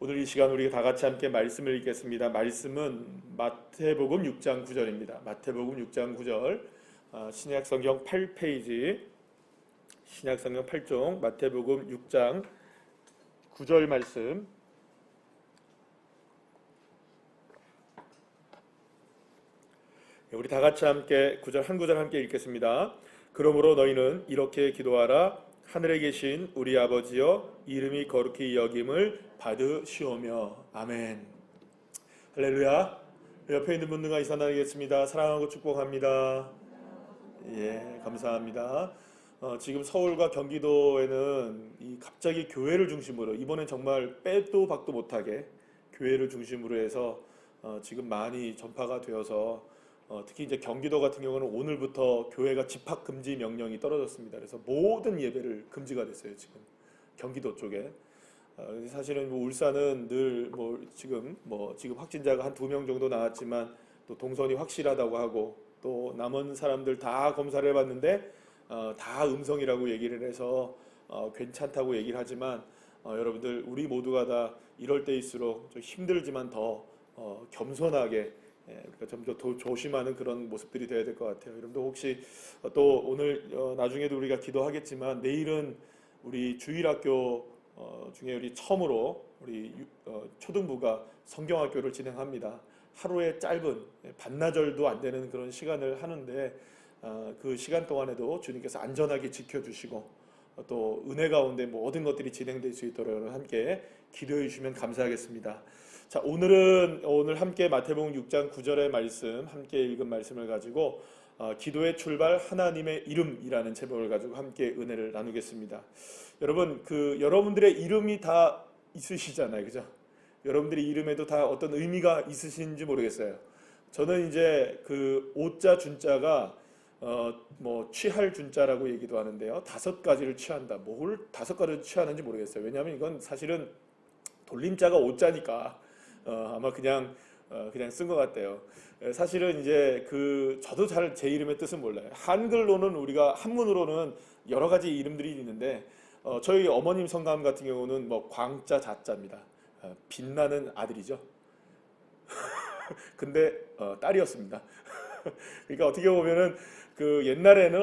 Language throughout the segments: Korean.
오늘 이 시간 우리가 다 같이 함께 말씀을 읽겠습니다. 말씀은 마태복음 6장 9절입니다. 마태복음 6장 9절, 신약성경 8페이지, 신약성경 8종, 마태복음 6장 9절 말씀. 우리 다 같이 함께 한 구절 함께 읽겠습니다. 그러므로 너희는 이렇게 기도하라. 하늘에 계신 우리 아버지여, 이름이 거룩히 여김을 받으시오며. 아멘. 할렐루야. 옆에 있는 분들과 인사 나누겠습니다. 사랑하고 축복합니다. 예, 감사합니다. 지금 서울과 경기도에는 갑자기 교회를 중심으로, 이번엔 정말 빼도 박도 못하게 교회를 중심으로 해서 지금 많이 전파가 되어서, 특히 이제 경기도 같은 경우는 오늘부터 교회가 집합 금지 명령이 떨어졌습니다. 그래서 모든 예배를 금지가 됐어요. 지금 경기도 쪽에. 사실은 울산은 늘 지금 확진자가 한 2명 정도 나왔지만 또 동선이 확실하다고 하고, 또 남은 사람들 다 검사를 해봤는데 다 음성이라고 얘기를 해서 괜찮다고 얘기를 하지만, 여러분들 우리 모두가 다 이럴 때일수록 좀 힘들지만 더 겸손하게, 그러니까 좀 더 조심하는 그런 모습들이 되어야 될 것 같아요. 여러분들 혹시 또 오늘 나중에도 우리가 기도하겠지만, 내일은 우리 주일학교 중에 우리 처음으로 우리 초등부가 성경학교를 진행합니다. 하루에 짧은 반나절도 안 되는 그런 시간을 하는데, 그 시간 동안에도 주님께서 안전하게 지켜주시고 또 은혜 가운데 모든 것들이 진행될 수 있도록 여러분 함께 기도해 주시면 감사하겠습니다. 자, 오늘 함께 마태복음 6장 9절의 말씀, 함께 읽은 말씀을 가지고 기도의 출발 하나님의 이름이라는 제목을 가지고 함께 은혜를 나누겠습니다. 여러분, 여러분들의 이름이 다 있으시잖아요, 그죠? 여러분들의 이름에도 다 어떤 의미가 있으신지 모르겠어요. 저는 이제 오자 준자가 취할 준자라고 얘기도 하는데요, 5가지를 취한다. 뭘 5가지를 취하는지 모르겠어요. 왜냐하면 이건 사실은 돌림자가 오자니까 아마 그냥 쓴 것 같아요. 사실은 이제 저도 잘 제 이름의 뜻은 몰라요. 한글로는, 우리가 한문으로는 여러 가지 이름들이 있는데, 저희 어머님 성감 같은 경우는 광자 자자입니다. 빛나는 아들이죠. 근데 딸이었습니다. 그러니까 어떻게 보면은 옛날에는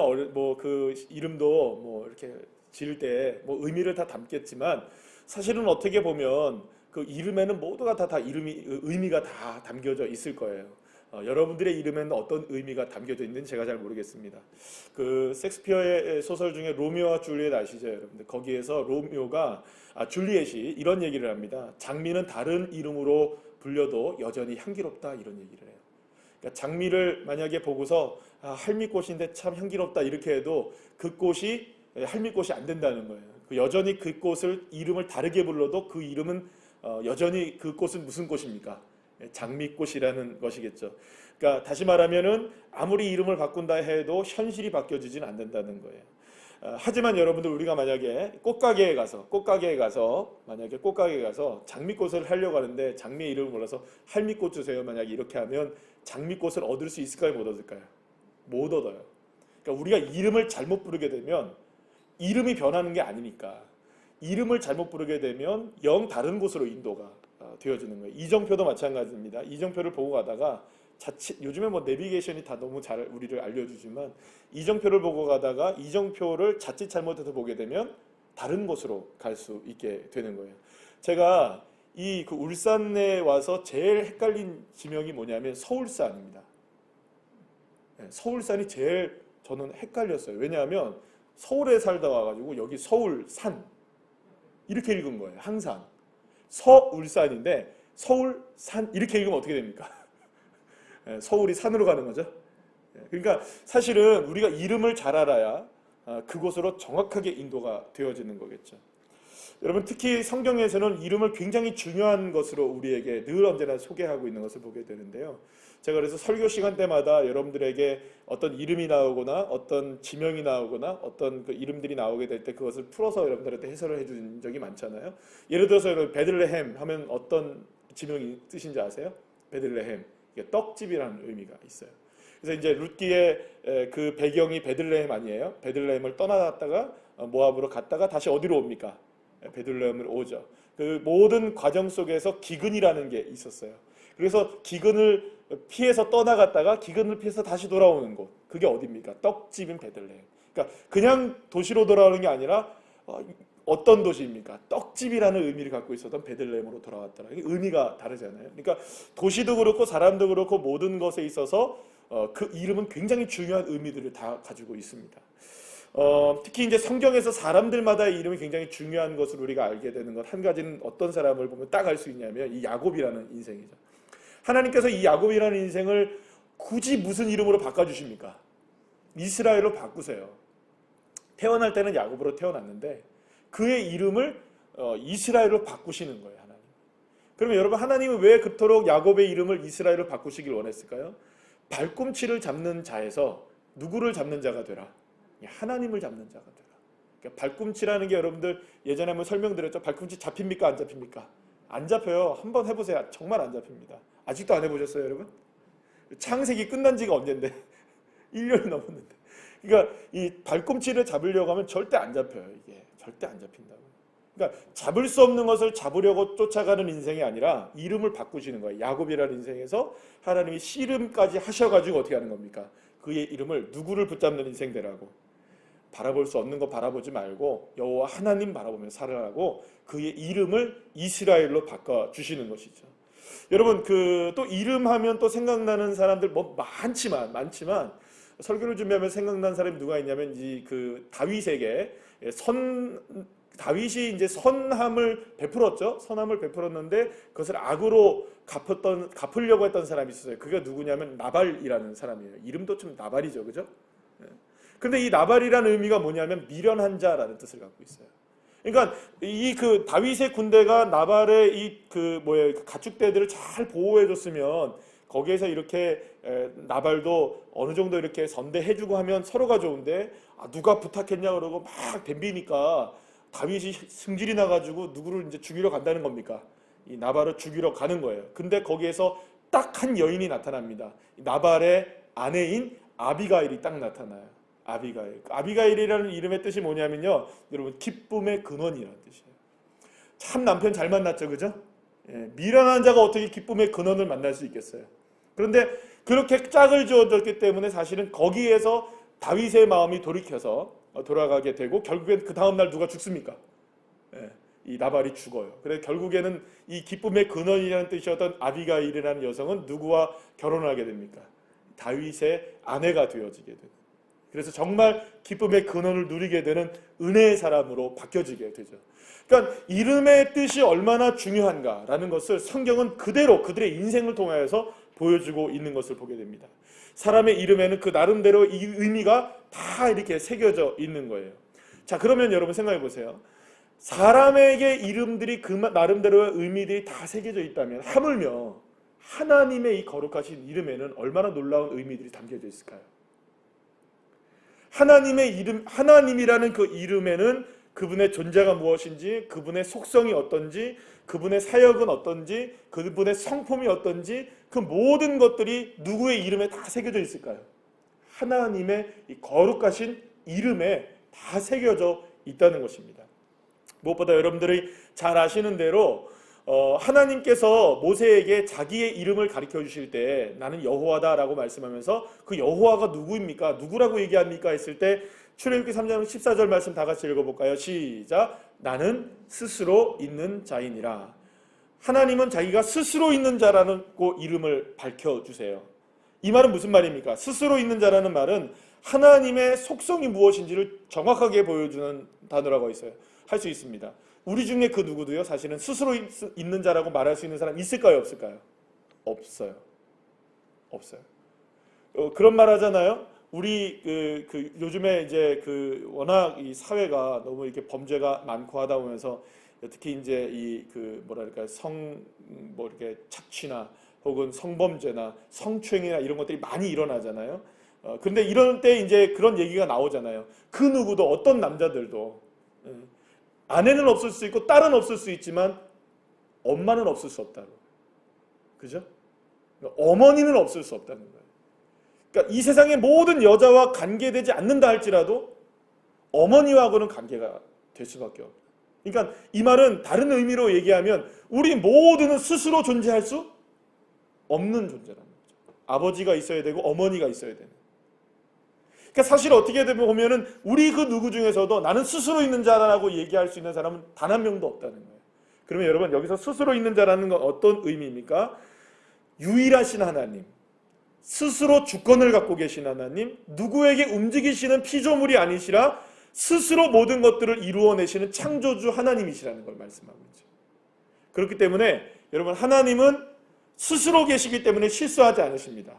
이름도 이렇게 지을 때 의미를 다 담겠지만, 사실은 어떻게 보면 그 이름에는 모두가 다 의미가 다 담겨져 있을 거예요. 여러분들의 이름에는 어떤 의미가 담겨져 있는지 제가 잘 모르겠습니다. 섹스피어의 소설 중에 로미오와 줄리엣 아시죠, 여러분들? 거기에서 줄리엣이 이런 얘기를 합니다. 장미는 다른 이름으로 불려도 여전히 향기롭다, 이런 얘기를 해요. 그러니까 장미를 만약에 보고서 할미꽃인데 참 향기롭다 이렇게 해도 그 꽃이 할미꽃이 안 된다는 거예요. 여전히 그 꽃을 이름을 다르게 불러도 그 이름은 여전히 그 꽃은 무슨 꽃입니까? 장미꽃이라는 것이겠죠. 그러니까 다시 말하면은 아무리 이름을 바꾼다 해도 현실이 바뀌어지진 않는다는 거예요. 하지만 여러분들, 우리가 만약에 꽃가게에 가서 장미꽃을 하려고 하는데 장미의 이름을 몰라서 할미꽃 주세요, 만약에 이렇게 하면 장미꽃을 얻을 수 있을까요, 못 얻을까요? 못 얻어요. 그러니까 우리가 이름을 잘못 부르게 되면 이름이 변하는 게 아니니까, 이름을 잘못 부르게 되면 영 다른 곳으로 인도가 되어지는 거예요. 이정표도 마찬가지입니다. 이정표를 보고 가다가 요즘에 내비게이션이 다 너무 잘 우리를 알려주지만, 이정표를 보고 가다가 이정표를 자칫 잘못해서 보게 되면 다른 곳으로 갈 수 있게 되는 거예요. 제가 울산에 와서 제일 헷갈린 지명이 뭐냐면 서울산입니다. 서울산이 제일 저는 헷갈렸어요. 왜냐하면 서울에 살다 와가지고 여기 서울산 이렇게 읽은 거예요. 항상 서울산인데 서울산 이렇게 읽으면 어떻게 됩니까? 서울이 산으로 가는 거죠. 그러니까 사실은 우리가 이름을 잘 알아야 그곳으로 정확하게 인도가 되어지는 거겠죠. 여러분, 특히 성경에서는 이름을 굉장히 중요한 것으로 우리에게 늘 언제나 소개하고 있는 것을 보게 되는데요. 제가 그래서 설교 시간 때마다 여러분들에게 어떤 이름이 나오거나 어떤 지명이 나오거나 어떤 이름들이 나오게 될 때 그것을 풀어서 여러분들한테 해설을 해준 적이 많잖아요. 예를 들어서 여러분, 베들레헴 하면 어떤 지명이 뜻인지 아세요? 베들레헴, 이게 떡집이라는 의미가 있어요. 그래서 이제 룻기의 그 배경이 베들레헴 아니에요? 베들레헴을 떠나갔다가 모압으로 갔다가 다시 어디로 옵니까? 베들레헴으로 오죠. 그 모든 과정 속에서 기근이라는 게 있었어요. 그래서 기근을 피해서 떠나갔다가 기근을 피해서 다시 돌아오는 곳, 그게 어디입니까? 떡집인 베들레헴. 그러니까 그냥 도시로 돌아오는 게 아니라 어떤 도시입니까? 떡집이라는 의미를 갖고 있었던 베들레헴으로 돌아왔더라. 의미가 다르잖아요. 그러니까 도시도 그렇고 사람도 그렇고 모든 것에 있어서 그 이름은 굉장히 중요한 의미들을 다 가지고 있습니다. 특히 이제 성경에서 사람들마다의 이름이 굉장히 중요한 것을 우리가 알게 되는 것, 한 가지는 어떤 사람을 보면 딱 알 수 있냐면 이 야곱이라는 인생이죠. 하나님께서 이 야곱이라는 인생을 굳이 무슨 이름으로 바꿔주십니까? 이스라엘로 바꾸세요. 태어날 때는 야곱으로 태어났는데 그의 이름을 이스라엘로 바꾸시는 거예요, 하나님. 그러면 여러분, 하나님은 왜 그토록 야곱의 이름을 이스라엘로 바꾸시길 원했을까요? 발꿈치를 잡는 자에서 누구를 잡는 자가 되라? 하나님을 잡는 자가 되라. 그러니까 발꿈치라는 게 여러분들 예전에 한번 설명드렸죠. 발꿈치 잡힙니까? 안 잡힙니까? 안 잡혀요. 한번 해보세요. 정말 안 잡힙니다. 아직도 안 해보셨어요, 여러분? 창세기 끝난 지가 언젠데 1년이 넘었는데. 그러니까 이 발꿈치를 잡으려고 하면 절대 안 잡혀요. 이게 절대 안 잡힌다고. 그러니까 잡을 수 없는 것을 잡으려고 쫓아가는 인생이 아니라 이름을 바꾸시는 거예요. 야곱이라는 인생에서 하나님이 씨름까지 하셔가지고 어떻게 하는 겁니까? 그의 이름을 누구를 붙잡는 인생 되라고. 바라볼 수 없는 거 바라보지 말고 여호와 하나님 바라보며 살아가고 그의 이름을 이스라엘로 바꿔주시는 것이죠. 여러분, 또 이름하면 또 생각나는 사람들 뭐 많지만 설교를 준비하면 생각난 사람이 누가 있냐면 다윗에게 다윗이 이제 선함을 베풀었죠. 선함을 베풀었는데 그것을 악으로 갚으려고 했던 사람이 있었어요. 그게 누구냐면 나발이라는 사람이에요. 이름도 좀 나발이죠, 그죠? 근데 이 나발이라는 의미가 뭐냐면 미련한 자라는 뜻을 갖고 있어요. 그러니까 다윗의 군대가 나발의 가축대들을 잘 보호해줬으면 거기에서 이렇게 나발도 어느 정도 이렇게 선대해주고 하면 서로가 좋은데 누가 부탁했냐 그러고 막 덤비니까 다윗이 승질이 나가지고 누구를 이제 죽이러 간다는 겁니까? 이 나발을 죽이러 가는 거예요. 근데 거기에서 딱 한 여인이 나타납니다. 나발의 아내인 아비가일이 딱 나타나요. 아비가일이라는 이름의 뜻이 뭐냐면요, 여러분, 기쁨의 근원이라는 뜻이에요. 참 남편 잘 만났죠, 그죠? 미련한 자가 어떻게 기쁨의 근원을 만날 수 있겠어요? 그런데 그렇게 짝을 지어줬기 때문에 사실은 거기에서 다윗의 마음이 돌이켜서 돌아가게 되고 결국엔 그 다음날 누가 죽습니까? 이 나발이 죽어요. 그래서 결국에는 이 기쁨의 근원이라는 뜻이었던 아비가일이라는 여성은 누구와 결혼하게 됩니까? 다윗의 아내가 되어지게 돼요. 그래서 정말 기쁨의 근원을 누리게 되는 은혜의 사람으로 바뀌어지게 되죠. 그러니까 이름의 뜻이 얼마나 중요한가라는 것을 성경은 그대로 그들의 인생을 통하여서 보여주고 있는 것을 보게 됩니다. 사람의 이름에는 그 나름대로 이 의미가 다 이렇게 새겨져 있는 거예요. 자, 그러면 여러분 생각해 보세요. 사람에게 이름들이 그 나름대로의 의미들이 다 새겨져 있다면 하물며 하나님의 이 거룩하신 이름에는 얼마나 놀라운 의미들이 담겨져 있을까요? 하나님의 이름, 하나님이라는 그 이름에는 그분의 존재가 무엇인지, 그분의 속성이 어떤지, 그분의 사역은 어떤지, 그분의 성품이 어떤지, 그 모든 것들이 누구의 이름에 다 새겨져 있을까요? 하나님의 이 거룩하신 이름에 다 새겨져 있다는 것입니다. 무엇보다 여러분들이 잘 아시는 대로 하나님께서 모세에게 자기의 이름을 가르쳐 주실 때 나는 여호와다라고 말씀하면서 그 여호와가 누구입니까? 누구라고 얘기합니까? 했을 때 출애굽기 3장 14절 말씀 다 같이 읽어볼까요? 시작. 나는 스스로 있는 자이니라. 하나님은 자기가 스스로 있는 자라는 이름을 밝혀주세요. 이 말은 무슨 말입니까? 스스로 있는 자라는 말은 하나님의 속성이 무엇인지를 정확하게 보여주는 단어라고 할 수 있습니다. 우리 중에 그 누구도요, 사실은 스스로 있는 자라고 말할 수 있는 사람 있을까요, 없을까요? 없어요. 그런 말 하잖아요. 우리 요즘에 이제 워낙 이 사회가 너무 이렇게 범죄가 많고 하다 보면서 특히 이제 이렇게 착취나 혹은 성범죄나 성추행이나 이런 것들이 많이 일어나잖아요. 근데 이런 때 이제 그런 얘기가 나오잖아요. 그 누구도 어떤 남자들도 아내는 없을 수 있고 딸은 없을 수 있지만 엄마는 없을 수 없다고. 그죠? 어머니는 없을 수 없다는 거예요. 그러니까 이 세상의 모든 여자와 관계되지 않는다 할지라도 어머니하고는 관계가 될 수밖에 없어요. 그러니까 이 말은 다른 의미로 얘기하면 우리 모두는 스스로 존재할 수 없는 존재라는 거죠. 아버지가 있어야 되고 어머니가 있어야 되는. 그러니까 사실 어떻게 보면은 우리 그 누구 중에서도 나는 스스로 있는 자라고 얘기할 수 있는 사람은 단 한 명도 없다는 거예요. 그러면 여러분 여기서 스스로 있는 자라는 건 어떤 의미입니까? 유일하신 하나님, 스스로 주권을 갖고 계신 하나님, 누구에게 움직이시는 피조물이 아니시라 스스로 모든 것들을 이루어내시는 창조주 하나님이시라는 걸 말씀하고 있죠. 그렇기 때문에 여러분 하나님은 스스로 계시기 때문에 실수하지 않으십니다.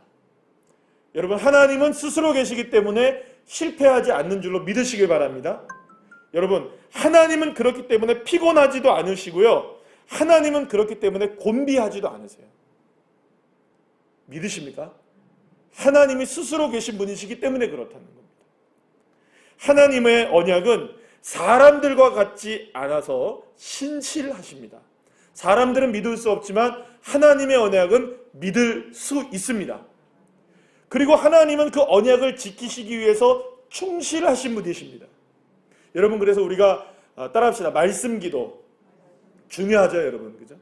여러분 하나님은 스스로 계시기 때문에 실패하지 않는 줄로 믿으시길 바랍니다. 여러분 하나님은 그렇기 때문에 피곤하지도 않으시고요. 하나님은 그렇기 때문에 곤비하지도 않으세요. 믿으십니까? 하나님이 스스로 계신 분이시기 때문에 그렇다는 겁니다. 하나님의 언약은 사람들과 같지 않아서 신실하십니다. 사람들은 믿을 수 없지만 하나님의 언약은 믿을 수 있습니다. 그리고 하나님은 그 언약을 지키시기 위해서 충실하신 분이십니다. 여러분 그래서 우리가 따라합시다. 말씀 기도 중요하죠, 여러분. 그죠?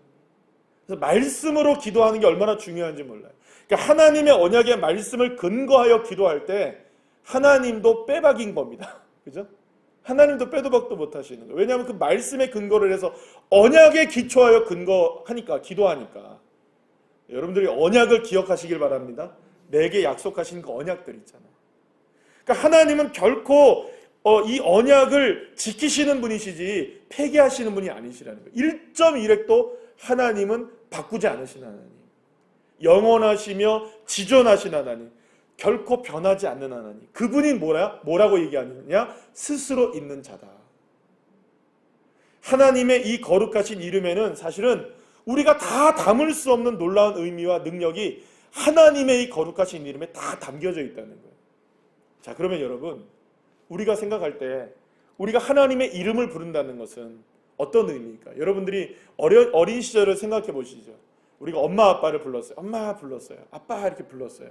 그래서 말씀으로 기도하는 게 얼마나 중요한지 몰라요. 그러니까 하나님의 언약의 말씀을 근거하여 기도할 때 하나님도 빼박인 겁니다. 그죠? 하나님도 빼도 박도 못 하시는 거예요. 왜냐하면 그 말씀에 근거를 해서 언약에 기초하여 근거하니까, 기도하니까. 여러분들이 언약을 기억하시길 바랍니다. 내게 약속하신 그 언약들 있잖아요. 그러니까 하나님은 결코 이 언약을 지키시는 분이시지 폐기하시는 분이 아니시라는 거예요. 1.1획도 하나님은 바꾸지 않으신 하나님. 영원하시며 지존하신 하나님. 결코 변하지 않는 하나님. 그분이 뭐라고 얘기하느냐? 스스로 있는 자다. 하나님의 이 거룩하신 이름에는 사실은 우리가 다 담을 수 없는 놀라운 의미와 능력이 하나님의 이 거룩하신 이름에 다 담겨져 있다는 거예요. 자, 그러면 여러분, 우리가 생각할 때 우리가 하나님의 이름을 부른다는 것은 어떤 의미일까? 여러분들이 어린 시절을 생각해 보시죠. 우리가 엄마 아빠를 불렀어요. 엄마 불렀어요. 아빠 이렇게 불렀어요.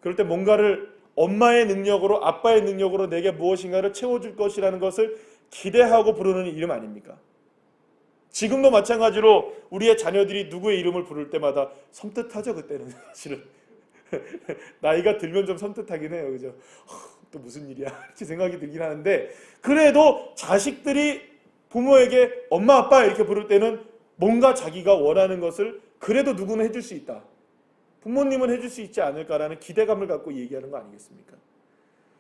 그럴 때 뭔가를 엄마의 능력으로 아빠의 능력으로 내게 무엇인가를 채워줄 것이라는 것을 기대하고 부르는 이름 아닙니까? 지금도 마찬가지로 우리의 자녀들이 누구의 이름을 부를 때마다 섬뜩하죠. 그때는 사실은 나이가 들면 좀 섬뜩하긴 해요. 그죠? 또 무슨 일이야 이렇게 생각이 들긴 하는데, 그래도 자식들이 부모에게 엄마 아빠 이렇게 부를 때는 뭔가 자기가 원하는 것을 그래도 누구는 해줄 수 있다, 부모님은 해줄 수 있지 않을까라는 기대감을 갖고 얘기하는 거 아니겠습니까?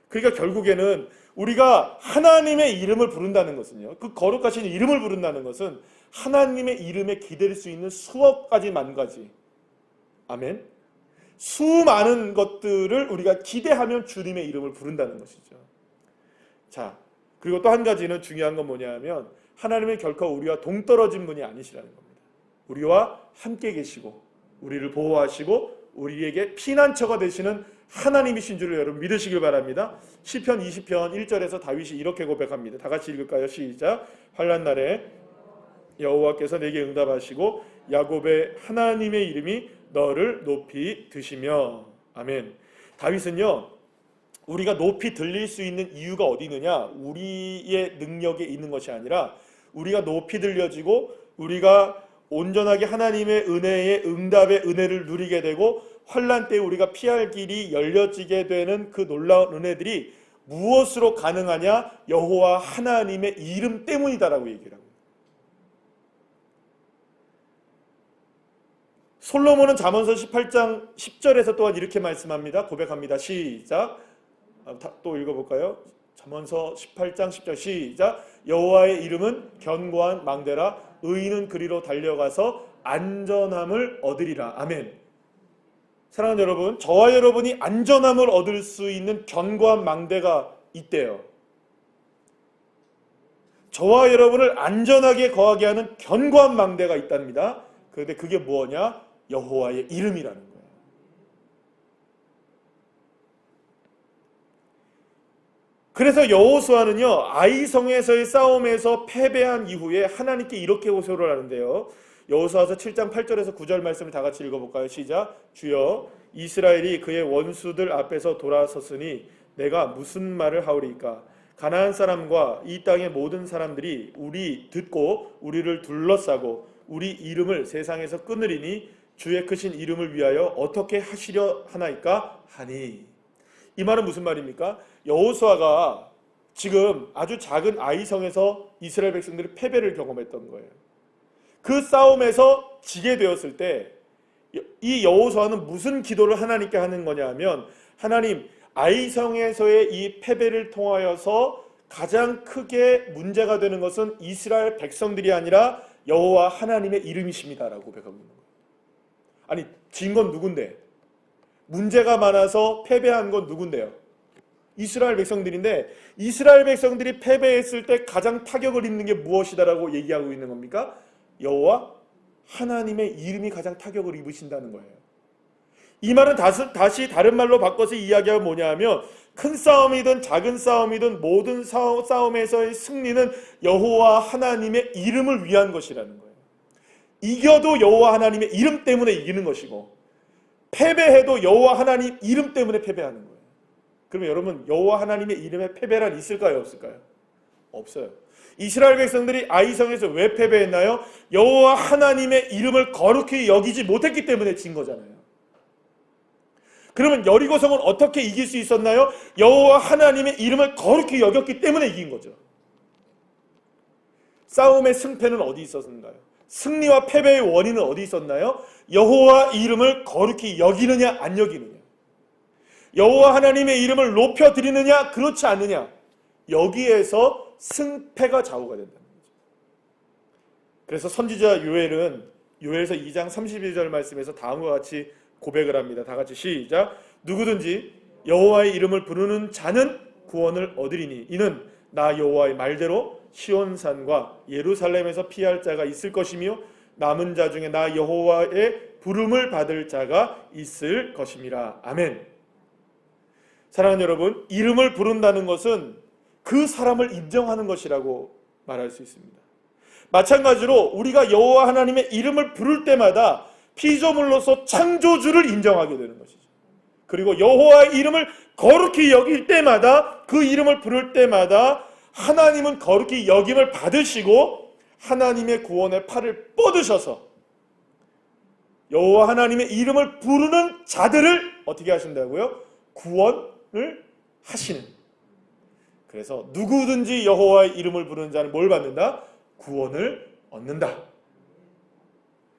그러니까 결국에는 우리가 하나님의 이름을 부른다는 것은요, 그 거룩하신 이름을 부른다는 것은 하나님의 이름에 기댈 수 있는 수억 가지 만 가지, 아멘, 수많은 것들을 우리가 기대하면 주님의 이름을 부른다는 것이죠. 자, 그리고 또 한 가지는 중요한 건 뭐냐면 하나님은 결코 우리와 동떨어진 분이 아니시라는 겁니다. 우리와 함께 계시고 우리를 보호하시고 우리에게 피난처가 되시는 하나님이신 줄을 여러분 믿으시길 바랍니다. 시편 20편 1절에서 다윗이 이렇게 고백합니다. 다 같이 읽을까요? 시작. 환난 날에 여호와께서 내게 응답하시고 야곱의 하나님의 이름이 너를 높이 드시며. 아멘. 다윗은요, 우리가 높이 들릴 수 있는 이유가 어디 있느냐? 우리의 능력에 있는 것이 아니라 우리가 높이 들려지고 우리가 온전하게 하나님의 은혜의 응답의 은혜를 누리게 되고 환난 때 우리가 피할 길이 열려지게 되는 그 놀라운 은혜들이 무엇으로 가능하냐? 여호와 하나님의 이름 때문이다라고 얘기를 합니다. 솔로몬은 잠언서 18장 10절에서 또한 이렇게 말씀합니다. 고백합니다. 시작. 또 읽어볼까요? 잠언서 18장 10절 시작. 여호와의 이름은 견고한 망대라 의인은 그리로 달려가서 안전함을 얻으리라. 아멘. 사랑하는 여러분, 저와 여러분이 안전함을 얻을 수 있는 견고한 망대가 있대요. 저와 여러분을 안전하게 거하게 하는 견고한 망대가 있답니다. 그런데 그게 뭐냐? 여호와의 이름이라는 거예요. 그래서 여호수아는요, 아이성에서의 싸움에서 패배한 이후에 하나님께 이렇게 호소를 하는데요. 여호수아서 7장 8절에서 9절 말씀을 다 같이 읽어볼까요? 시작. 주여, 이스라엘이 그의 원수들 앞에서 돌아섰으니 내가 무슨 말을 하오리까? 가나안 사람과 이 땅의 모든 사람들이 우리 듣고 우리를 둘러싸고 우리 이름을 세상에서 끊으리니 주의 크신 이름을 위하여 어떻게 하시려 하나이까 하니. 이 말은 무슨 말입니까? 여호수아가 지금 아주 작은 아이성에서 이스라엘 백성들이 패배를 경험했던 거예요. 그 싸움에서 지게 되었을 때 이 여호수아는 무슨 기도를 하나님께 하는 거냐 하면, 하나님, 아이성에서의 이 패배를 통하여서 가장 크게 문제가 되는 것은 이스라엘 백성들이 아니라 여호와 하나님의 이름이십니다라고 고백하고 있는 거예요. 아니, 진 건 누군데? 문제가 많아서 패배한 건 누군데요? 이스라엘 백성들인데, 이스라엘 백성들이 패배했을 때 가장 타격을 입는 게 무엇이다라고 얘기하고 있는 겁니까? 여호와 하나님의 이름이 가장 타격을 입으신다는 거예요. 이 말은 다시 다른 말로 바꿔서 이야기하면 뭐냐 하면, 큰 싸움이든 작은 싸움이든 모든 싸움에서의 승리는 여호와 하나님의 이름을 위한 것이라는 거예요. 이겨도 여호와 하나님의 이름 때문에 이기는 것이고, 패배해도 여호와 하나님 이름 때문에 패배하는 거예요. 그러면 여러분, 여호와 하나님의 이름에 패배란 있을까요, 없을까요? 없어요. 이스라엘 백성들이 아이성에서 왜 패배했나요? 여호와 하나님의 이름을 거룩히 여기지 못했기 때문에 진 거잖아요. 그러면 여리고성은 어떻게 이길 수 있었나요? 여호와 하나님의 이름을 거룩히 여겼기 때문에 이긴 거죠. 싸움의 승패는 어디 있었는가요? 승리와 패배의 원인은 어디 있었나요? 여호와 이름을 거룩히 여기느냐 안 여기느냐, 여호와 하나님의 이름을 높여드리느냐 그렇지 않느냐, 여기에서 승패가 좌우가 된다는 거죠. 그래서 선지자 요엘은 요엘서 2장 32절 말씀에서 다음과 같이 고백을 합니다. 다 같이 시작. 누구든지 여호와의 이름을 부르는 자는 구원을 얻으리니 이는 나 여호와의 말대로 시온산과 예루살렘에서 피할 자가 있을 것이며 남은 자 중에 나 여호와의 부름을 받을 자가 있을 것임이라. 아멘. 사랑하는 여러분, 이름을 부른다는 것은 그 사람을 인정하는 것이라고 말할 수 있습니다. 마찬가지로 우리가 여호와 하나님의 이름을 부를 때마다 피조물로서 창조주를 인정하게 되는 것이죠. 그리고 여호와의 이름을 거룩히 여길 때마다, 그 이름을 부를 때마다 하나님은 거룩히 여김을 받으시고 하나님의 구원의 팔을 뻗으셔서 여호와 하나님의 이름을 부르는 자들을 어떻게 하신다고요? 구원을 하시는. 그래서 누구든지 여호와의 이름을 부르는 자는 뭘 받는다? 구원을 얻는다.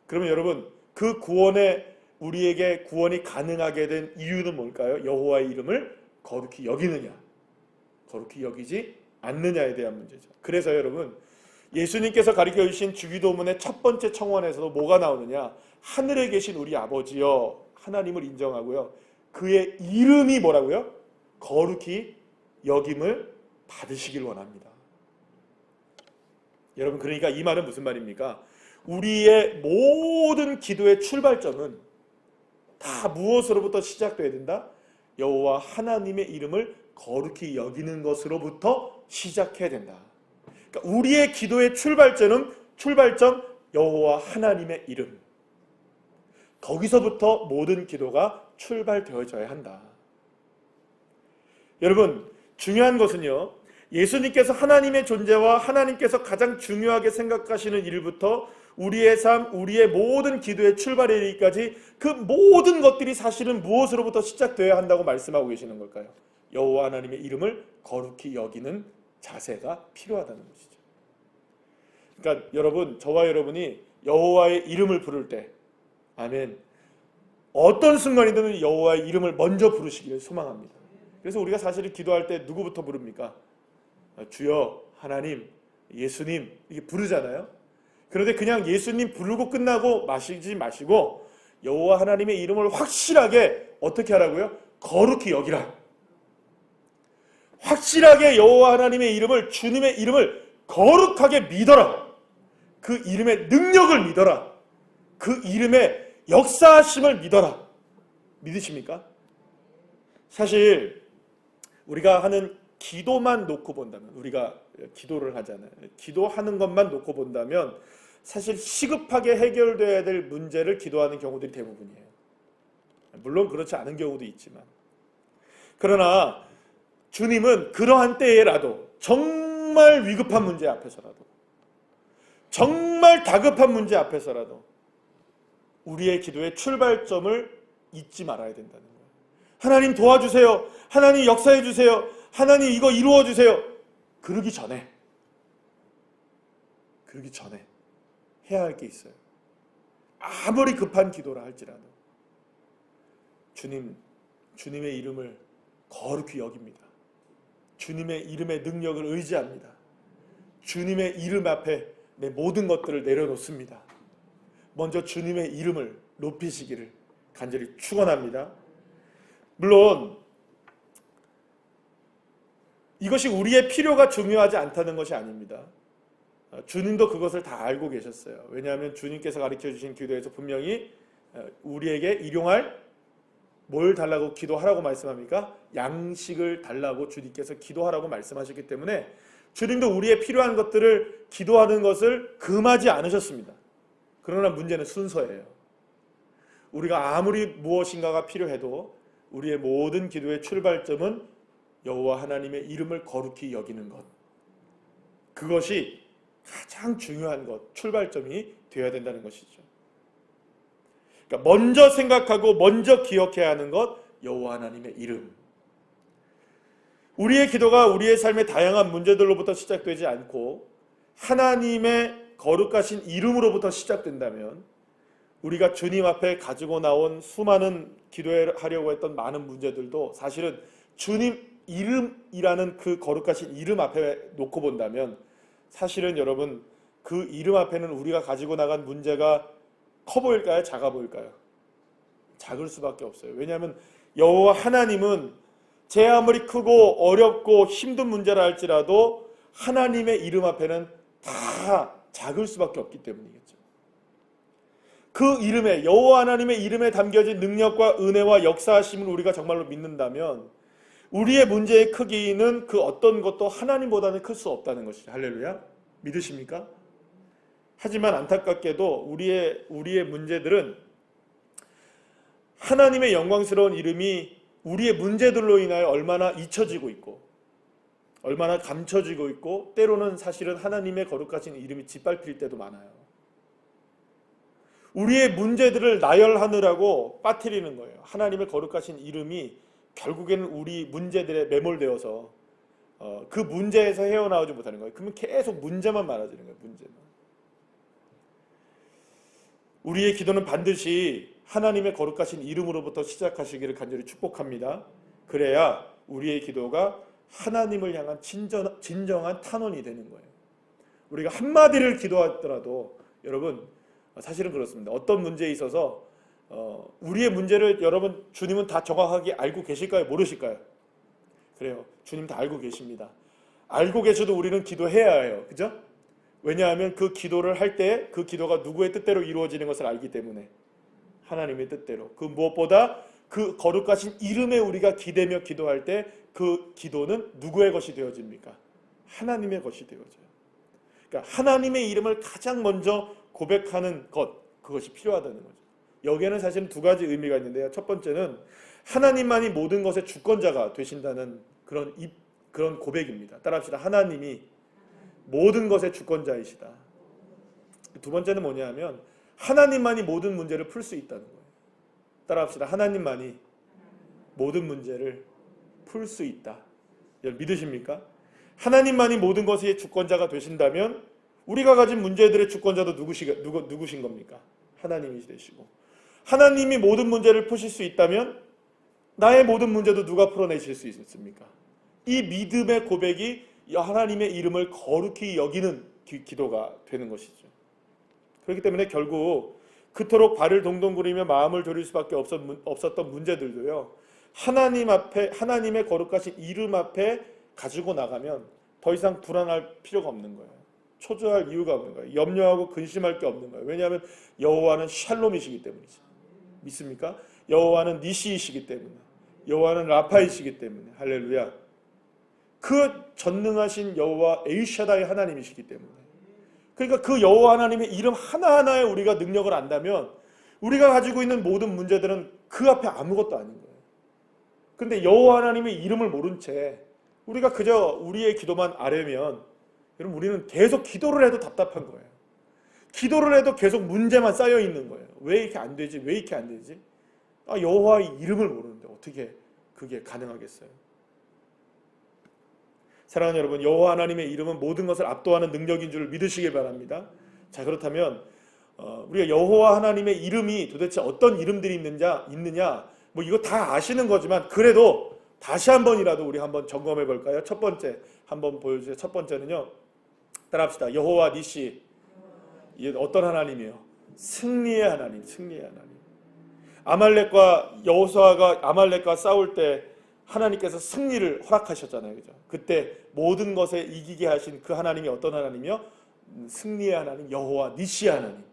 그러면 여러분, 그 구원에 우리에게 구원이 가능하게 된 이유는 뭘까요? 여호와의 이름을 거룩히 여기느냐, 거룩히 여기지 않느냐에 대한 문제죠. 그래서 여러분, 예수님께서 가르쳐 주신 주기도문의 첫 번째 청원에서도 뭐가 나오느냐? 하늘에 계신 우리 아버지여, 하나님을 인정하고요, 그의 이름이 뭐라고요? 거룩히 여김을 받으시길 원합니다. 여러분, 그러니까 이 말은 무슨 말입니까? 우리의 모든 기도의 출발점은 다 무엇으로부터 시작돼야 된다? 여호와 하나님의 이름을 거룩히 여기는 것으로부터 시작해야 된다. 그러니까 우리의 기도의 출발점 여호와 하나님의 이름, 거기서부터 모든 기도가 출발되어져야 한다. 여러분, 중요한 것은요, 예수님께서 하나님의 존재와 하나님께서 가장 중요하게 생각하시는 일부터 우리의 삶, 우리의 모든 기도의 출발에 이르기까지 그 모든 것들이 사실은 무엇으로부터 시작되어야 한다고 말씀하고 계시는 걸까요? 여호와 하나님의 이름을 거룩히 여기는 자세가 필요하다는 것이죠. 그러니까 여러분, 저와 여러분이 여호와의 이름을 부를 때, 아멘, 어떤 순간이든 여호와의 이름을 먼저 부르시기를 소망합니다. 그래서 우리가 사실은 기도할 때 누구부터 부릅니까? 주여, 하나님, 예수님 이렇게 부르잖아요. 그런데 그냥 예수님 부르고 끝나고 마시지 마시고 여호와 하나님의 이름을 확실하게 어떻게 하라고요? 거룩히 여기라. 확실하게 여호와 하나님의 이름을, 주님의 이름을 거룩하게 믿어라. 그 이름의 능력을 믿어라. 그 이름의 역사하심을 믿어라. 믿으십니까? 사실 우리가 하는 기도만 놓고 본다면, 우리가 기도를 하잖아요. 기도하는 것만 놓고 본다면 사실 시급하게 해결돼야 될 문제를 기도하는 경우들이 대부분이에요. 물론 그렇지 않은 경우도 있지만, 그러나 주님은 그러한 때에라도, 정말 위급한 문제 앞에서라도, 정말 다급한 문제 앞에서라도 우리의 기도의 출발점을 잊지 말아야 된다는 거예요. 하나님 도와주세요. 하나님 역사해 주세요. 하나님 이거 이루어 주세요. 그러기 전에 해야 할 게 있어요. 아무리 급한 기도라 할지라도 주님의 이름을 거룩히 여깁니다. 주님의 이름의 능력을 의지합니다. 주님의 이름 앞에 내 모든 것들을 내려놓습니다. 먼저 주님의 이름을 높이시기를 간절히 축원합니다. 물론 이것이 우리의 필요가 중요하지 않다는 것이 아닙니다. 주님도 그것을 다 알고 계셨어요. 왜냐하면 주님께서 가르쳐 주신 기도에서 분명히 우리에게 일용할 뭘 달라고 기도하라고 말씀합니까? 양식을 달라고 주님께서 기도하라고 말씀하셨기 때문에 주님도 우리의 필요한 것들을 기도하는 것을 금하지 않으셨습니다. 그러나 문제는 순서예요. 우리가 아무리 무엇인가가 필요해도 우리의 모든 기도의 출발점은 여호와 하나님의 이름을 거룩히 여기는 것, 그것이 가장 중요한 것, 출발점이 되어야 된다는 것이죠. 그러니까 먼저 생각하고 먼저 기억해야 하는 것, 여호와 하나님의 이름. 우리의 기도가 우리의 삶의 다양한 문제들로부터 시작되지 않고 하나님의 거룩하신 이름으로부터 시작된다면, 우리가 주님 앞에 가지고 나온 수많은 기도하려고 했던 많은 문제들도 사실은 주님 이름이라는 그 거룩하신 이름 앞에 놓고 본다면, 사실은 여러분 그 이름 앞에는 우리가 가지고 나간 문제가 커 보일까요? 작아 보일까요? 작을 수밖에 없어요. 왜냐하면 여호와 하나님은 제 아무리 크고 어렵고 힘든 문제라 할지라도 하나님의 이름 앞에는 다 작을 수밖에 없기 때문이겠죠. 그 이름에, 여호와 하나님의 이름에 담겨진 능력과 은혜와 역사하심을 우리가 정말로 믿는다면 우리의 문제의 크기는 그 어떤 것도 하나님보다는 클 수 없다는 것이죠. 할렐루야. 믿으십니까? 하지만 안타깝게도 우리의 문제들은 하나님의 영광스러운 이름이 우리의 문제들로 인하여 얼마나 잊혀지고 있고 얼마나 감춰지고 있고, 때로는 사실은 하나님의 거룩하신 이름이 짓밟힐 때도 많아요. 우리의 문제들을 나열하느라고 빠뜨리는 거예요. 하나님의 거룩하신 이름이 결국에는 우리 문제들에 매몰되어서 그 문제에서 헤어나오지 못하는 거예요. 그러면 계속 문제만 많아지는 거예요. 문제만. 우리의 기도는 반드시 하나님의 거룩하신 이름으로부터 시작하시기를 간절히 축복합니다. 그래야 우리의 기도가 하나님을 향한 진정한 탄원이 되는 거예요. 우리가 한마디를 기도하더라도, 여러분 사실은 그렇습니다. 어떤 문제에 있어서 우리의 문제를 여러분 주님은 다 정확하게 알고 계실까요? 모르실까요? 그래요. 주님 다 알고 계십니다. 알고 계셔도 우리는 기도해야 해요. 그죠? 왜냐하면 그 기도를 할 때 그 기도가 누구의 뜻대로 이루어지는 것을 알기 때문에, 하나님의 뜻대로. 그 무엇보다 그 거룩하신 이름에 우리가 기대며 기도할 때 그 기도는 누구의 것이 되어집니까? 하나님의 것이 되어져요. 그러니까 하나님의 이름을 가장 먼저 고백하는 것, 그것이 필요하다는 거죠. 여기에는 사실 두 가지 의미가 있는데요. 첫 번째는 하나님만이 모든 것의 주권자가 되신다는 그런 고백입니다. 따라합시다. 하나님이 모든 것의 주권자이시다. 두 번째는 뭐냐면 하나님만이 모든 문제를 풀 수 있다는 거예요. 따라합시다. 하나님만이 모든 문제를 풀 수 있다. 믿으십니까? 하나님만이 모든 것의 주권자가 되신다면 우리가 가진 문제들의 주권자도 누구신 겁니까? 하나님이 되시고, 하나님이 모든 문제를 푸실 수 있다면 나의 모든 문제도 누가 풀어내실 수 있습니까? 이 믿음의 고백이 하나님의 이름을 거룩히 여기는 기도가 되는 것이죠. 그렇기 때문에 결국 그토록 발을 동동 구르며 마음을 졸일 수밖에 없었던 문제들도요, 하나님 앞에, 하나님의 거룩하신 이름 앞에 가지고 나가면 더 이상 불안할 필요가 없는 거예요. 초조할 이유가 없는 거예요. 염려하고 근심할 게 없는 거예요. 왜냐하면 여호와는 샬롬이시기 때문이죠. 믿습니까? 여호와는 니시이시기 때문에, 여호와는 라파이시기 때문에. 할렐루야. 그 전능하신 여호와 엘샤다이 하나님이시기 때문에. 그러니까 그 여호와 하나님의 이름 하나하나에 우리가 능력을 안다면 우리가 가지고 있는 모든 문제들은 그 앞에 아무것도 아닌 거예요. 그런데 여호와 하나님의 이름을 모른 채 우리가 그저 우리의 기도만 아뢰면 여러분 우리는 계속 기도를 해도 답답한 거예요. 기도를 해도 계속 문제만 쌓여 있는 거예요. 왜 이렇게 안 되지? 왜 이렇게 안 되지? 여호와의 이름을 모르는데 어떻게 그게 가능하겠어요? 사랑하는 여러분, 여호와 하나님의 이름은 모든 것을 압도하는 능력인 줄 믿으시길 바랍니다. 자, 그렇다면 우리가 여호와 하나님의 이름이 도대체 어떤 이름들이 있느냐 뭐 이거 다 아시는 거지만 그래도 다시 한 번이라도 우리 한번 점검해 볼까요? 첫 번째 한번 보여주세요. 첫 번째는요, 따라합시다. 여호와 니시. 이게 어떤 하나님이에요? 승리의 하나님, 승리의 하나님. 아말렉과 여호수아가 아말렉과 싸울 때 하나님께서 승리를 허락하셨잖아요, 그죠? 그때 모든 것에 이기게 하신 그 하나님이 어떤 하나님이요? 승리의 하나님, 여호와 니시의 하나님.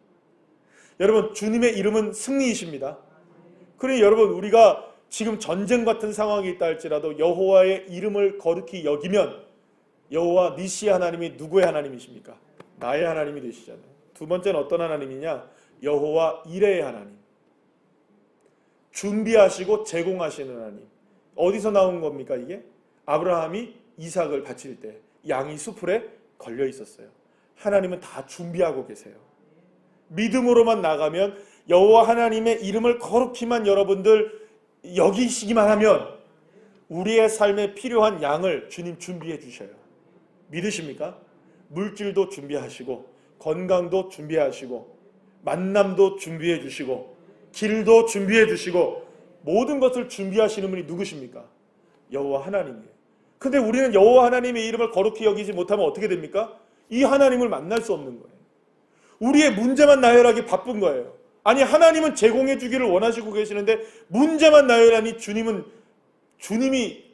여러분, 주님의 이름은 승리이십니다. 그러니 여러분, 우리가 지금 전쟁 같은 상황이 있다 할지라도 여호와의 이름을 거룩히 여기면 여호와 니시의 하나님이 누구의 하나님이십니까? 나의 하나님이 되시잖아요. 두 번째는 어떤 하나님이냐? 여호와 이레의 하나님. 준비하시고 제공하시는 하나님. 어디서 나온 겁니까 이게? 아브라함이 이삭을 바칠 때 양이 수풀에 걸려 있었어요. 하나님은 다 준비하고 계세요. 믿음으로만 나가면 여호와 하나님의 이름을 거룩히만 여러분들 여기시기만 하면 우리의 삶에 필요한 양을 주님 준비해 주셔요. 믿으십니까? 물질도 준비하시고 건강도 준비하시고 만남도 준비해 주시고 길도 준비해 주시고 모든 것을 준비하시는 분이 누구십니까? 여호와 하나님이에요. 근데 우리는 여호와 하나님의 이름을 거룩히 여기지 못하면 어떻게 됩니까? 이 하나님을 만날 수 없는 거예요. 우리의 문제만 나열하기 바쁜 거예요. 아니, 하나님은 제공해 주기를 원하시고 계시는데 문제만 나열하니 주님이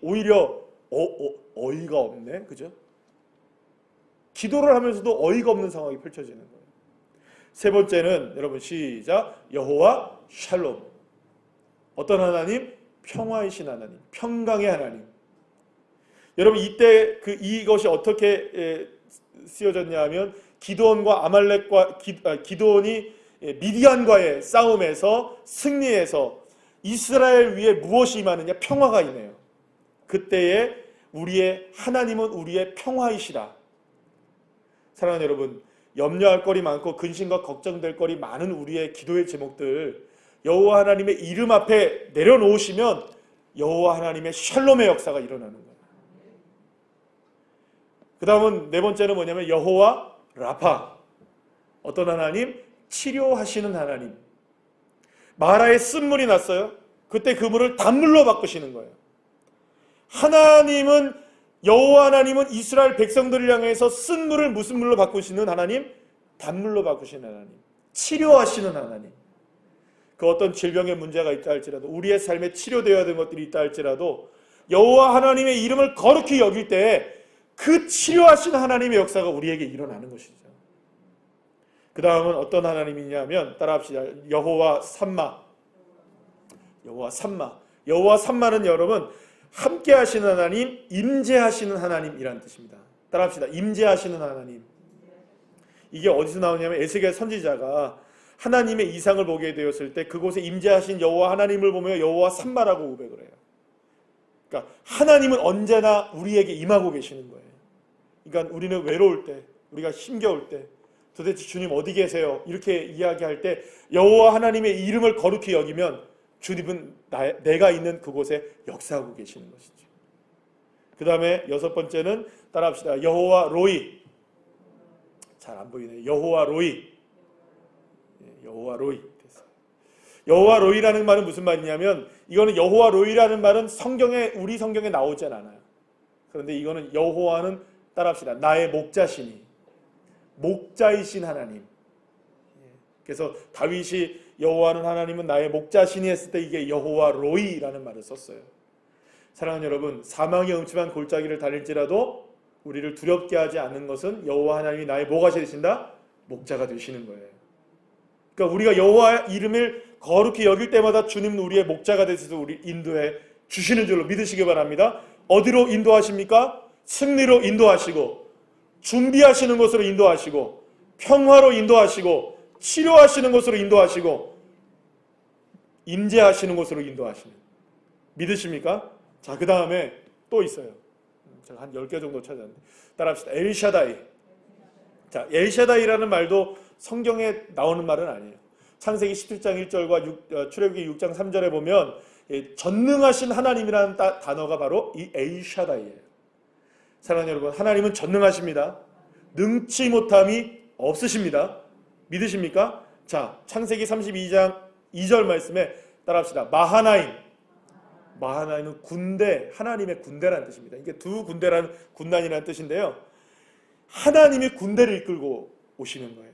오히려 어이가 없네, 그죠? 기도를 하면서도 어이가 없는 상황이 펼쳐지는 거예요. 세 번째는 여러분 시작, 여호와 샬롬. 어떤 하나님? 평화이신 하나님, 평강의 하나님. 여러분 이때 이것이 어떻게 쓰여졌냐 하면 기드온과 아말렉과 기드온이 미디안과의 싸움에서 승리해서 이스라엘 위에 무엇이 임하느냐? 평화가 임해요. 그때에 우리의 하나님은 우리의 평화이시라. 사랑하는 여러분, 염려할 거리 많고 근심과 걱정될 거리 많은 우리의 기도의 제목들 여호와 하나님의 이름 앞에 내려놓으시면 여호와 하나님의 샬롬의 역사가 일어나는 거예요. 그 다음은 네 번째는 뭐냐면 여호와 라파. 어떤 하나님? 치료하시는 하나님. 마라에 쓴물이 났어요. 그때 그 물을 단물로 바꾸시는 거예요. 하나님은 여호와 하나님은 이스라엘 백성들을 향해서 쓴 물을 무슨 물로 바꾸시는 하나님? 단물로 바꾸시는 하나님. 치료하시는 하나님. 그 어떤 질병의 문제가 있다 할지라도 우리의 삶에 치료되어야 되는 것들이 있다 할지라도 여호와 하나님의 이름을 거룩히 여길 때 그 치료하시는 하나님의 역사가 우리에게 일어나는 것이죠. 그 다음은 어떤 하나님이냐면 따라합시다. 여호와 삼마. 여호와 삼마. 여호와 삼마는 여러분 함께 하시는 하나님, 임재하시는 하나님이라는 뜻입니다. 따라합시다. 임재하시는 하나님. 이게 어디서 나오냐면 에스겔 선지자가 하나님의 이상을 보게 되었을 때 그곳에 임재하신 여호와 하나님을 보며 여호와 삼마라고 고백을 해요. 그러니까 하나님은 언제나 우리에게 임하고 계시는 거예요. 그러니까 우리는 외로울 때, 우리가 힘겨울 때 도대체 주님 어디 계세요? 이렇게 이야기할 때 여호와 하나님의 이름을 거룩히 여기면 주님은 내가 있는 그곳에 역사하고 계시는 것이죠. 그 다음에 여섯 번째는 따라합시다. 여호와 로이. 잘 안 보이네요. 여호와 로이. 여호와 로이. 됐어요. 여호와 로이라는 말은 무슨 말이냐면 이거는 여호와 로이라는 말은 우리 성경에 나오진 않아요. 그런데 이거는 여호와는 따라합시다. 나의 목자시니. 목자이신 하나님. 그래서 다윗이 여호와는 하나님은 나의 목자시니 했을 때 이게 여호와 로이라는 말을 썼어요. 사랑하는 여러분, 사망의 음침한 골짜기를 다닐지라도 우리를 두렵게 하지 않는 것은 여호와 하나님이 나의 뭐가 되신다? 목자가 되시는 거예요. 그러니까 우리가 여호와 이름을 거룩히 여길 때마다 주님은 우리의 목자가 되셔서 우리 인도해 주시는 줄로 믿으시기 바랍니다. 어디로 인도하십니까? 승리로 인도하시고 준비하시는 곳으로 인도하시고 평화로 인도하시고 치료하시는 곳으로 인도하시고 임재하시는 곳으로 인도하시는. 믿으십니까? 자, 그 다음에 또 있어요. 제가 한 10개 정도 찾았는데 따라합시다. 엘샤다이. 자, 엘샤다이라는 말도 성경에 나오는 말은 아니에요. 창세기 17장 1절과 출애굽기 6장 3절에 보면 전능하신 하나님이라는 단어가 바로 이 엘샤다이예요. 사랑하는 여러분, 하나님은 전능하십니다. 능치 못함이 없으십니다. 믿으십니까? 자, 창세기 32장 2절 말씀에 따라합시다. 마하나임은 군대, 하나님의 군대라는 뜻입니다. 이게 두 군대라는 군단이라는 뜻인데요. 하나님이 군대를 이끌고 오시는 거예요.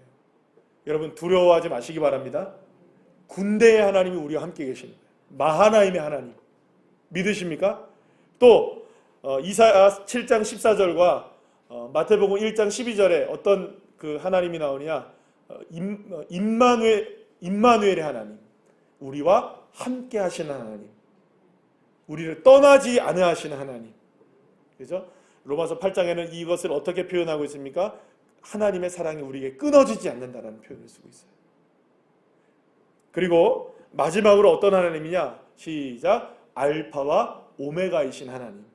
여러분 두려워하지 마시기 바랍니다. 군대의 하나님이 우리와 함께 계십니다. 마하나임의 하나님 믿으십니까? 또 이사야 7장 14절과 마태복음 1장 12절에 어떤 그 하나님이 나오냐? 임마누엘의 하나님, 우리와 함께 하시는 하나님, 우리를 떠나지 아니하시는 하나님. 그죠? 로마서 8장에는 이것을 어떻게 표현하고 있습니까? 하나님의 사랑이 우리에게 끊어지지 않는다라는 표현을 쓰고 있어요. 그리고 마지막으로 어떤 하나님이냐? 시작. 알파와 오메가이신 하나님,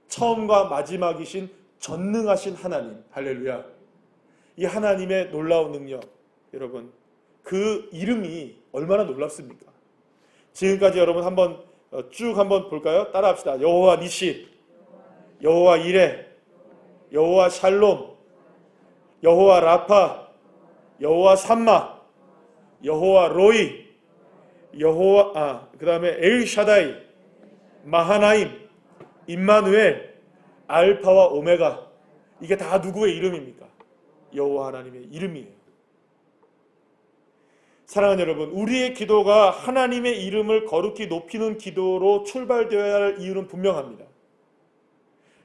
처음과 마지막이신 전능하신 하나님. 할렐루야. 이 하나님의 놀라운 능력, 여러분 그 이름이 얼마나 놀랍습니까? 지금까지 여러분 한번 쭉 한번 볼까요? 따라합시다. 여호와 니시, 여호와 이레, 여호와 샬롬, 여호와 라파, 여호와 삼마, 여호와 로이, 그 다음에 엘샤다이, 마하나임, 임마누엘, 알파와 오메가. 이게 다 누구의 이름입니까? 여호와 하나님의 이름이에요. 사랑하는 여러분, 우리의 기도가 하나님의 이름을 거룩히 높이는 기도로 출발되어야 할 이유는 분명합니다.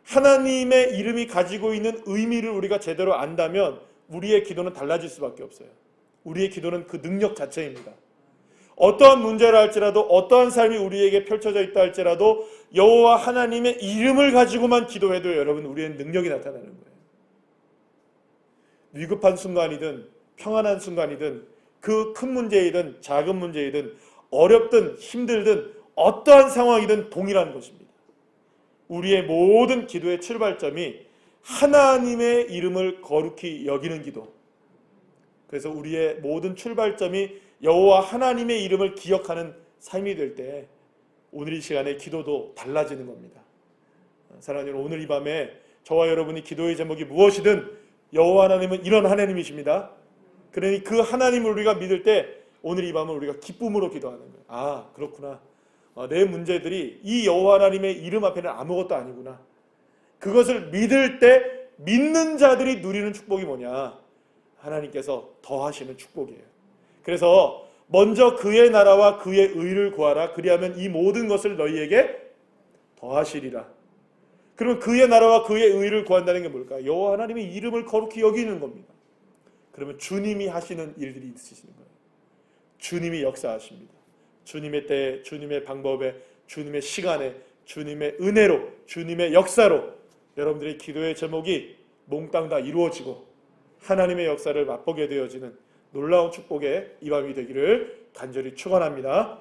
하나님의 이름이 가지고 있는 의미를 우리가 제대로 안다면 우리의 기도는 달라질 수밖에 없어요. 우리의 기도는 그 능력 자체입니다. 어떠한 문제라 할지라도, 어떠한 삶이 우리에게 펼쳐져 있다 할지라도 여호와 하나님의 이름을 가지고만 기도해도 여러분 우리의 능력이 나타나는 거예요. 위급한 순간이든 평안한 순간이든 그 큰 문제이든 작은 문제이든 어렵든 힘들든 어떠한 상황이든 동일한 것입니다. 우리의 모든 기도의 출발점이 하나님의 이름을 거룩히 여기는 기도. 그래서 우리의 모든 출발점이 여호와 하나님의 이름을 기억하는 삶이 될 때 오늘 이 시간에 기도도 달라지는 겁니다. 사랑하는 여러분, 오늘 이 밤에 저와 여러분이 기도의 제목이 무엇이든 여호와 하나님은 이런 하나님이십니다. 그러니 그 하나님을 우리가 믿을 때 오늘 이 밤은 우리가 기쁨으로 기도하는 거예요. 아, 그렇구나. 내 문제들이 이 여호와 하나님의 이름 앞에는 아무것도 아니구나. 그것을 믿을 때 믿는 자들이 누리는 축복이 뭐냐? 하나님께서 더하시는 축복이에요. 그래서 먼저 그의 나라와 그의 의를 구하라. 그리하면 이 모든 것을 너희에게 더하시리라. 그러면 그의 나라와 그의 의를 구한다는 게 뭘까? 여호와 하나님의 이름을 거룩히 여기는 겁니다. 그러면 주님이 하시는 일들이 있으시는 거예요. 주님이 역사하십니다. 주님의 때에, 주님의 방법에, 주님의 시간에, 주님의 은혜로, 주님의 역사로 여러분들의 기도의 제목이 몽땅 다 이루어지고 하나님의 역사를 맛보게 되어지는 놀라운 축복의 이 밤이 되기를 간절히 축원합니다.